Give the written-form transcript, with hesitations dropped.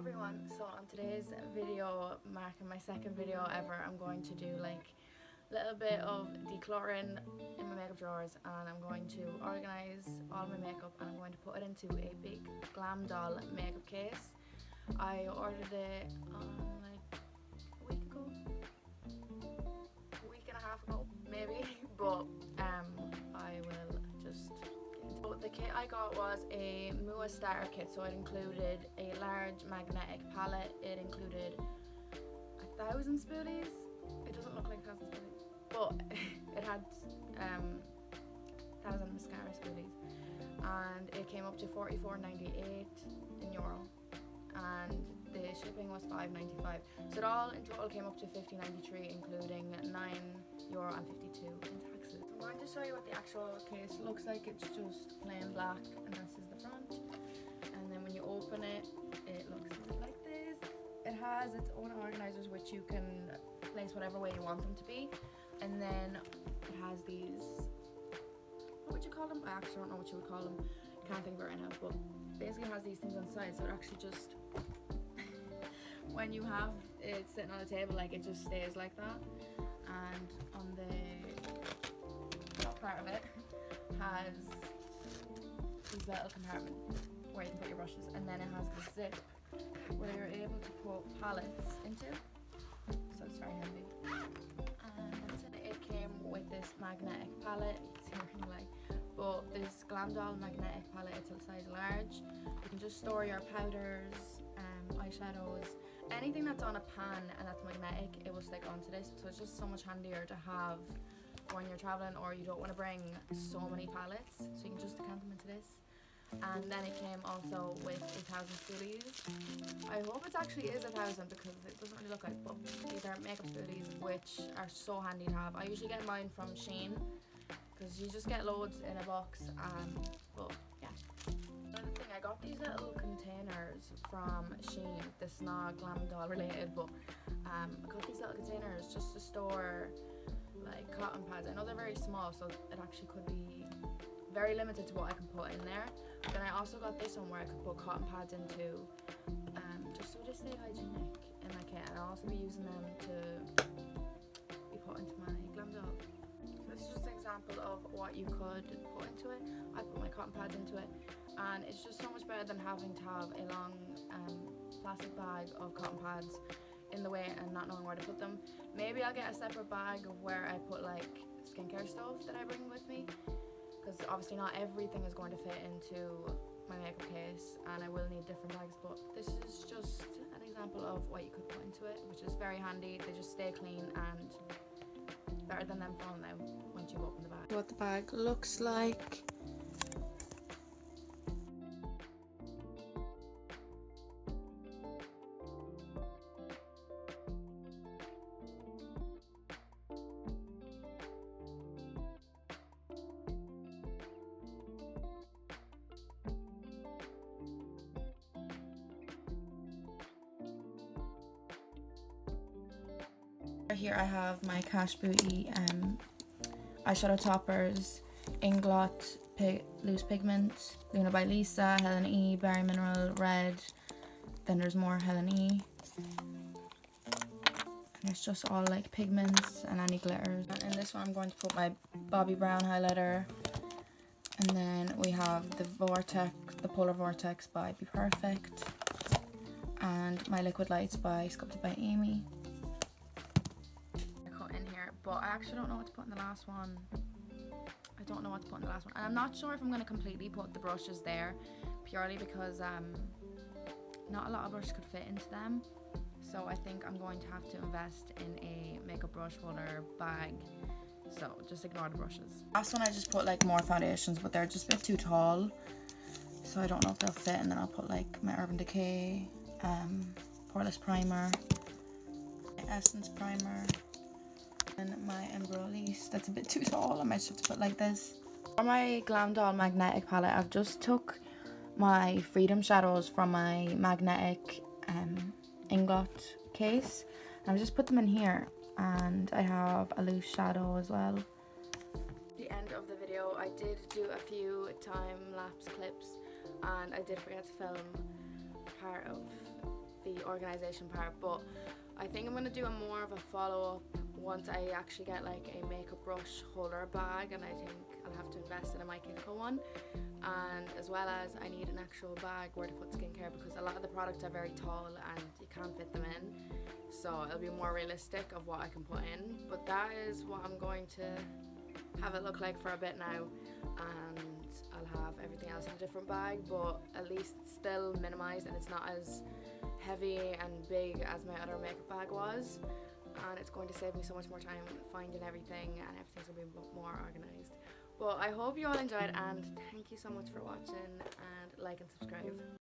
Everyone, so on today's video, marking my second video ever, I'm going to do like a little bit of decluttering in my makeup drawers, and I'm going to organise all my makeup and I'm going to put it into a big Glam doll makeup case. I ordered it like a week ago, a week and a half ago maybe, but I will just so the kit I got was a Mua starter kit, so it included a large magnetic palette, it included 1,000 spoolies. It doesn't look like 1,000 spoolies, but it had 1,000 mascara spoolies, and it came up to €44.98 in euro, and the shipping was €5.95. So it all in total came up to €50.93, including €9.52 in taxes. I'm going to show you what the actual case looks like. It's just plain black, and this is the front. And then when you open it, it looks like this. It has its own organisers, which you can place whatever way you want them to be. And then it has these, what would you call them? I actually don't know what you would call them. Can't think of it right now, but basically it has these things on the side, so it actually just when you have it sitting on the table, like, it just stays like that. And on the top part of it has these little compartments where you can put your brushes, and then it has the zip where you're able to put palettes into, so it's very handy. And that's it. It came with this magnetic palette, you can see what I'm like, but this Glam doll magnetic palette, it's a size large. You can just store your powders, eyeshadows, anything that's on a pan and that's magnetic, it will stick onto this. So it's just so much handier to have when you're traveling or you don't want to bring so many palettes, so you can just decant them into this. And then it came also with 1,000 spoolies. I hope it actually is 1,000 because it doesn't really look like it, but these are makeup spoolies, which are so handy to have. I usually get mine from Shein because you just get loads in a box, but yeah. Another thing, I got these little containers from Shein. This is not Glam doll related, but I got these little containers just to store like cotton pads. I know they're very small, so it actually could be very limited to what I can put in there. But then I also got this one where I could put cotton pads into, just so they stay hygienic in my kit, and I'll also be using them to be put into my Glam doll. So this is just an example of what you could put into it. I put my cotton pads into it, and it's just so much better than having to have a long plastic bag of cotton pads in the way and not knowing where to put them. Maybe I'll get a separate bag of where I put like skincare stuff that I bring with me, because obviously not everything is going to fit into my makeup case and I will need different bags, but this is just an example of what you could put into it, which is very handy. They just stay clean and better than them falling out once you open the bag. What the bag looks like. Here I have my Cash Booty eyeshadow toppers, Inglot, Loose Pigment, Luna by Lisa, Helen E, Berry Mineral, Red, then there's more Helen E, and it's just all like pigments and any glitters. And in this one I'm going to put my Bobbi Brown highlighter, and then we have the Polar Vortex by Be Perfect, and my Liquid Lights by Sculpted by Amy. But I actually don't know what to put in the last one. And I'm not sure if I'm going to completely put the brushes there, purely because not a lot of brushes could fit into them. So I think I'm going to have to invest in a makeup brush holder bag. So just ignore the brushes. Last one I just put like more foundations, but they're just a bit too tall, so I don't know if they'll fit. And then I'll put like my Urban Decay poreless primer, my Essence primer, and my Embryolisse. That's a bit too tall. I might just have to put like this. For my Glam doll magnetic palette, I've just took my Freedom shadows from my magnetic Inglot case, and I've just put them in here, and I have a loose shadow as well. The end of the video, I did do a few time-lapse clips, and I did forget to film part of organisation part, but I think I'm going to do a more of a follow-up once I actually get like a makeup brush holder bag, and I think I'll have to invest in a My Kiko one, and as well as I need an actual bag where to put skincare, because a lot of the products are very tall and you can't fit them in, so it'll be more realistic of what I can put in. But that is what I'm going to have it look like for a bit now, and I'll have everything else in a different bag, but at least it's still minimized and it's not as heavy and big as my other makeup bag was, and it's going to save me so much more time finding everything, and everything's going to be more organized. But I hope you all enjoyed, and thank you so much for watching, and like and subscribe.